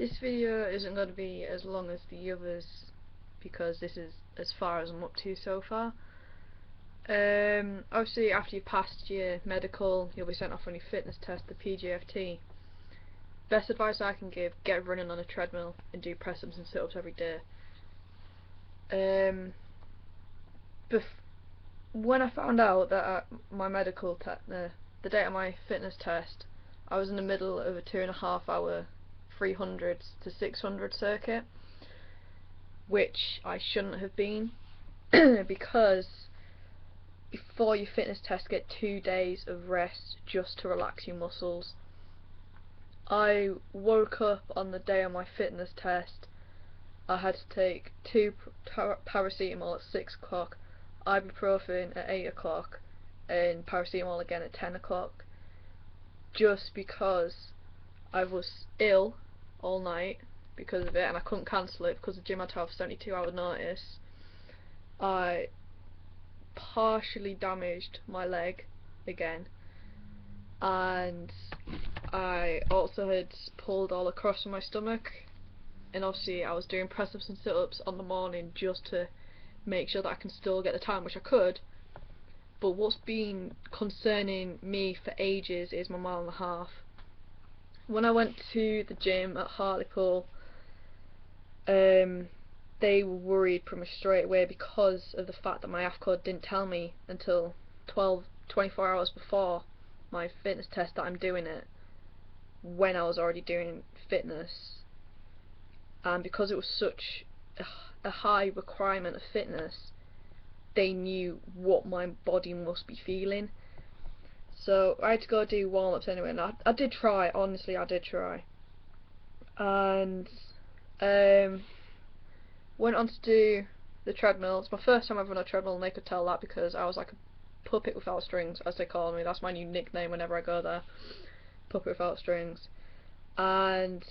This video isn't going to be as long as the others because this is as far as I'm up to so far. Obviously after you've passed your medical, you'll be sent off on your fitness test, the PJFT. Best advice I can give, get running on a treadmill and do press-ups and sit-ups every day. When I found out that my medical the date of my fitness test, I was in the middle of a 2.5 hour 300 to 600 circuit, which I shouldn't have been because before your fitness test get 2 days of rest just to relax your muscles. I woke up on the day of my fitness test. I had to take 2 paracetamol at 6 o'clock, ibuprofen at 8 o'clock, and paracetamol again at 10 o'clock, just because I was ill all night because of it, and I couldn't cancel it because the gym had to have 72-hour notice. I partially damaged my leg again, and I also had pulled all across my stomach, and obviously I was doing press-ups and sit-ups on the morning just to make sure that I can still get the time, which I could. But what's been concerning me for ages is my 1.5 miles. When I went to the gym at Hartlepool, they were worried pretty much straight away because of the fact that my RAF code didn't tell me until 24 hours before my fitness test that I'm doing it, when I was already doing fitness. And because it was such a high requirement of fitness, they knew what my body must be feeling. So I had to go do warm-ups anyway, and I did try, honestly I did try. And went on to do the treadmill. It's my first time ever on a treadmill, and they could tell that because I was like a puppet without strings, as they call me. That's my new nickname whenever I go there, puppet without strings. And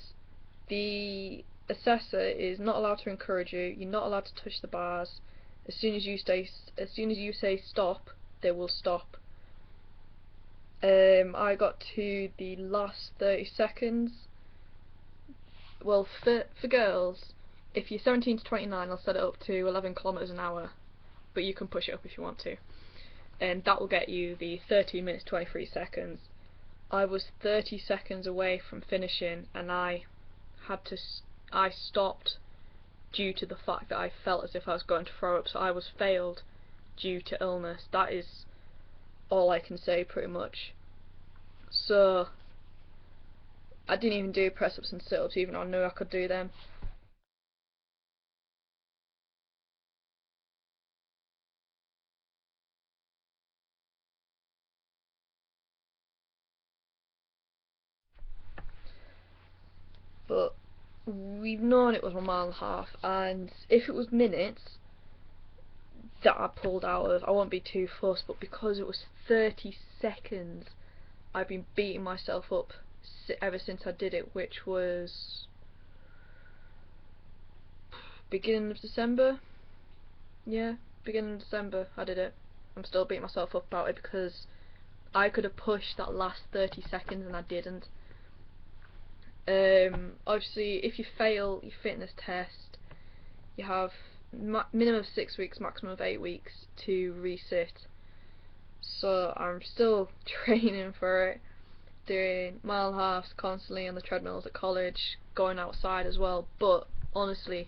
the assessor is not allowed to encourage you. You're not allowed to touch the bars. As soon as you say stop, they will stop. I got to the last 30 seconds. Well, for girls, if you're 17 to 29, I'll set it up to 11 kilometers an hour, but you can push it up if you want to, and that will get you the 13 minutes 23 seconds. I was 30 seconds away from finishing, and I stopped due to the fact that I felt as if I was going to throw up, so I was failed due to illness. That is all I can say pretty much. So I didn't even do press-ups and sit-ups, even though I knew I could do them. But we've known it was my 1.5 miles, and if it was minutes that I pulled out of, I won't be too fussed, but because it was 30 seconds, I've been beating myself up ever since I did it, which was beginning of December. Yeah, beginning of December I did it. I'm still beating myself up about it because I could have pushed that last 30 seconds and I didn't. Obviously, if you fail your fitness test, you have minimum of 6 weeks, maximum of 8 weeks to resit. So I'm still training for it, doing mile halves constantly on the treadmills at college, going outside as well. But honestly,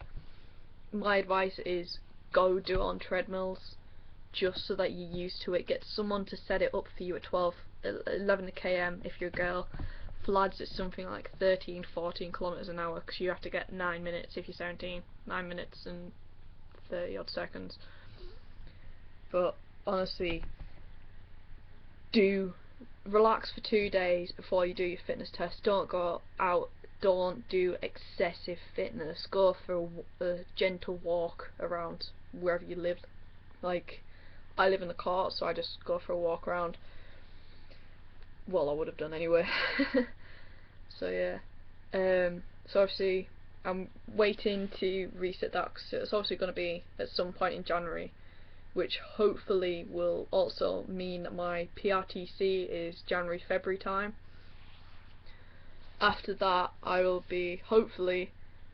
my advice is go do it on treadmills, just so that you're used to it. Get someone to set it up for you at 11 km if you're a girl. For lads it's something like 13-14 kilometers an hour, because you have to get 9 minutes if you're 17, 9 minutes and 30 odd seconds. But honestly, do relax for 2 days before you do your fitness test. Don't go out, don't do excessive fitness. Go for a gentle walk around wherever you live. Like, I live in the court, so I just go for a walk around. Well, I would have done anyway. So yeah, so obviously I'm waiting to reset that, because it's obviously going to be at some point in January, which hopefully will also mean that my PRTC is January-February time. after that I will be, hopefully,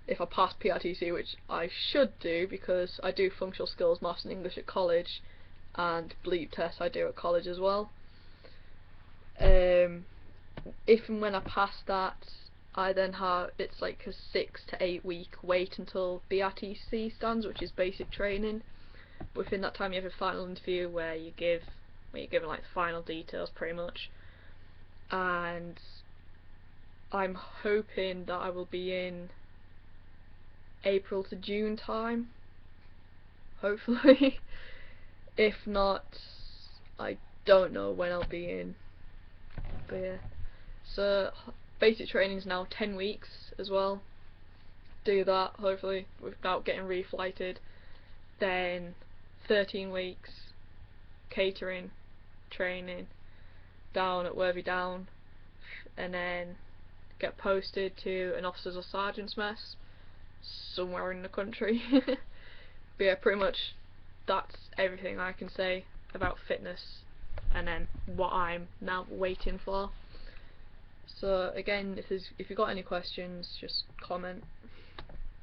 if I pass PRTC, which I should do because I do functional skills, maths and English at college, and bleep tests I do at college as well. If and when I pass that, I then have, it's like a 6 to 8 week wait until BRTC stands, which is basic training. Within that time you have a final interview where you're given like the final details pretty much, and I'm hoping that I will be in April to June time, hopefully. If not, I don't know when I'll be in, but yeah. So basic training is now 10 weeks as well. Do that hopefully without getting reflighted. Then 13 weeks catering training down at Worthy Down, and then get posted to an officers or sergeants mess somewhere in the country. But yeah, pretty much that's everything I can say about fitness and then what I'm now waiting for. So again, if you've got any questions, just comment.